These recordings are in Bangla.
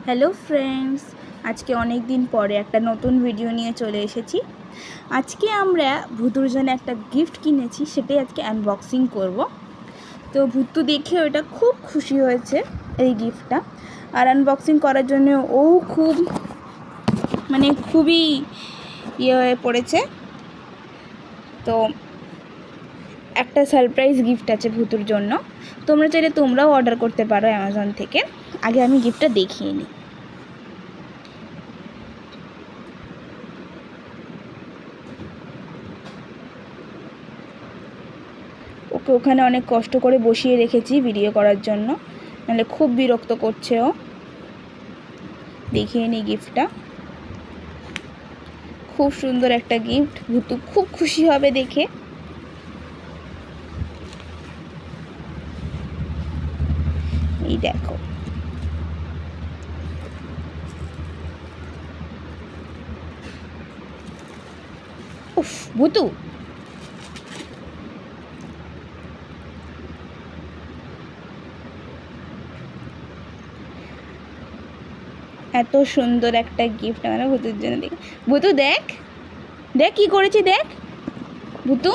হ্যালো ফ্রেন্ডস, আজকে অনেক দিন পরে একটা নতুন ভিডিও নিয়ে চলে এসেছি। আজকে আমরা ভুতুর জন্য একটা গিফট কিনেছি, সেটাই আজকে আনবক্সিং করব। তো ভুতু দেখে ওটা খুব খুশি হয়েছে এই গিফটটা, আর আনবক্সিং করার জন্য ও খুবই হয়ে পড়েছে। তো একটা সারপ্রাইজ গিফট আছে ভুতুর জন্য, তোমরা চাইলে তোমরাও অর্ডার করতে পারো অ্যামাজন থেকে। আগে আমি গিফটটা দেখিয়ে নিই। ওকে ওখানে অনেক কষ্ট করে বসিয়ে রেখেছি ভিডিও করার জন্য, নাহলে খুব বিরক্ত করছে ও। দেখিয়ে নিই গিফটটা। খুব সুন্দর একটা গিফট, ভুতু খুব খুশি হবে দেখে। এই দেখো, উফ ভুতু, এত সুন্দর একটা গিফট আমার ভুতুর জন্য। দেখ ভুতু, দেখ দেখ কি করেছি, দেখ ভুতু,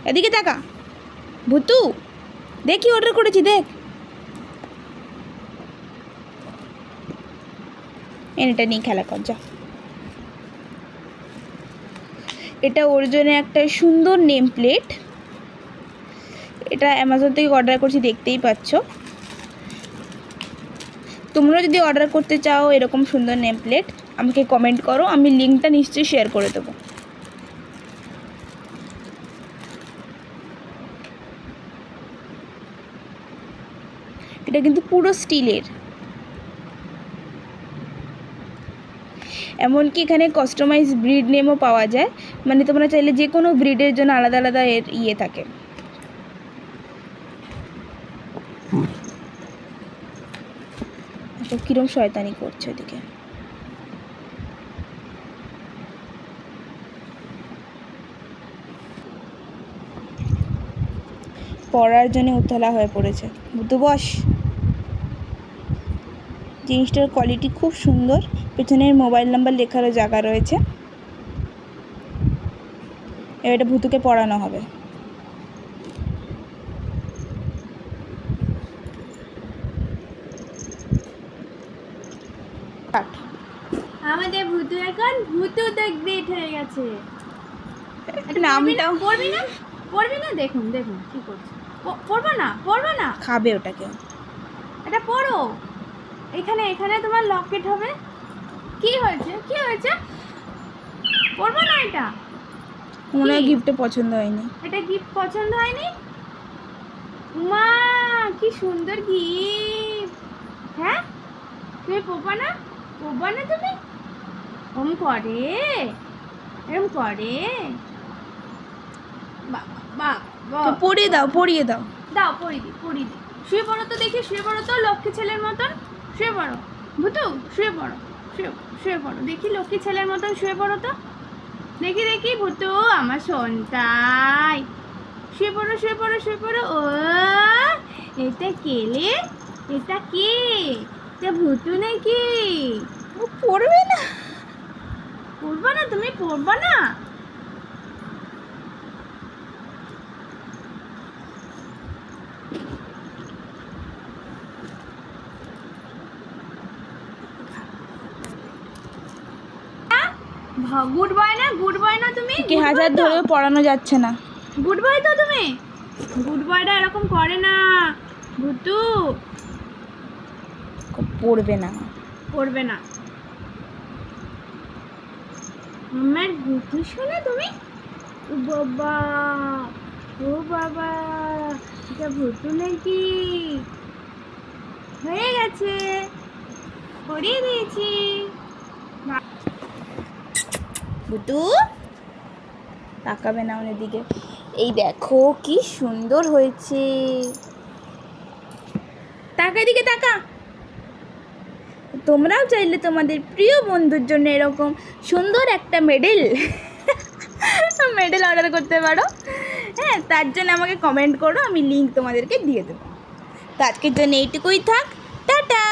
এদিকে তাকা ভুতু, দেখ কি অর্ডার করেছি, দেখ। এটা নিয়ে খেলা কর যা। এটা ওর জন্য একটা সুন্দর নেম প্লেট। এটা অ্যামাজন থেকে অর্ডার করছি, দেখতেই পাচ্ছ। তোমরা যদি অর্ডার করতে চাও এরকম সুন্দর নেম প্লেট, আমাকে কমেন্ট করো, আমি লিঙ্কটা নিশ্চয়ই শেয়ার করে দেবো। এটা কিন্তু পুরো স্টিলের, এমনকি এখানে কাস্টমাইজ ব্রিড নেমও পাওয়া যায়। মানে তোমরা চাইলে যে কোনো ব্রিডের জন্য আলাদা আলাদা এর থাকে। তো কিরম শয়তানি করছে ওদিকে। পড়ার জন্য উতলা হয়ে পড়েছে। বুদ্ধু বস। জিনিসটার কোয়ালিটি খুব সুন্দর, পেছনের মোবাইল নাম্বার লেখারও জায়গা রয়েছে। এবার এটা ভুতুকে পড়ানো হবে। আমাদের ভুতু এখন ভুতু গ্রেট হয়ে গেছে। নামটাও পড়বি না, দেখুন দেখুন কি করছে। পড়বো না খাবে ওটাকে। এটা পড়ো। এখানে এখানে তোমার লকেট হবে। কি হয়েছে পড়বো না? এটা মনে হয় গিফটে পছন্দ হয়নি। এটা গিফট পছন্দ হয়নি। মা কি সুন্দর গিফট। হ্যাঁ তুমি পড়বা না তুমি? এরম করে পড়িয়ে দাও পড়িয়ে দিই। শুয়ে পড়ো তো, দেখি শুয়ে পড়ো তো, লক্ষ্মী ছেলের মতন শুয়ে পড়ো। ভুতু শুয়ে পড়ো, শুয়ে পড়ো দেখি, লক্ষ্মী ছেলের মতন শুয়ে পড়ো তো, দেখি ভুতু আমার সন্তাই। শুয়ে পড়ো। ও এটা কেলে? এটা কে? এটা ভুতু নাকি? ও পড়বে না। তুমি পড়বা না? গুড বয় না তুমি? কি হাজার ধরেও পড়ানো যাচ্ছে না। গুড বয় তো তুমি? গুড বয়টা এরকম করে না ভুতু। পড়বে না। আমার ভুতু শোনা তুমি? ও বাবা এটা ভুতু নাকি? হয়ে গেছে, পড়িয়ে দিয়েছি। ভুতু তাকাবে না ওর দিকে। এই দেখো কি সুন্দর হয়েছে, তাকা এদিকে তাকা। তোমরাও চাইলে তোমাদের প্রিয় বন্ধুর জন্য এরকম সুন্দর একটা মেডেল অর্ডার করতে পারো। হ্যাঁ, হ্যাঁ, তার জন্য আমাকে কমেন্ট করো, আমি লিঙ্ক তোমাদেরকে দিয়ে দেবো। তো আজকের জন্য এইটুকুই থাক, টাটা।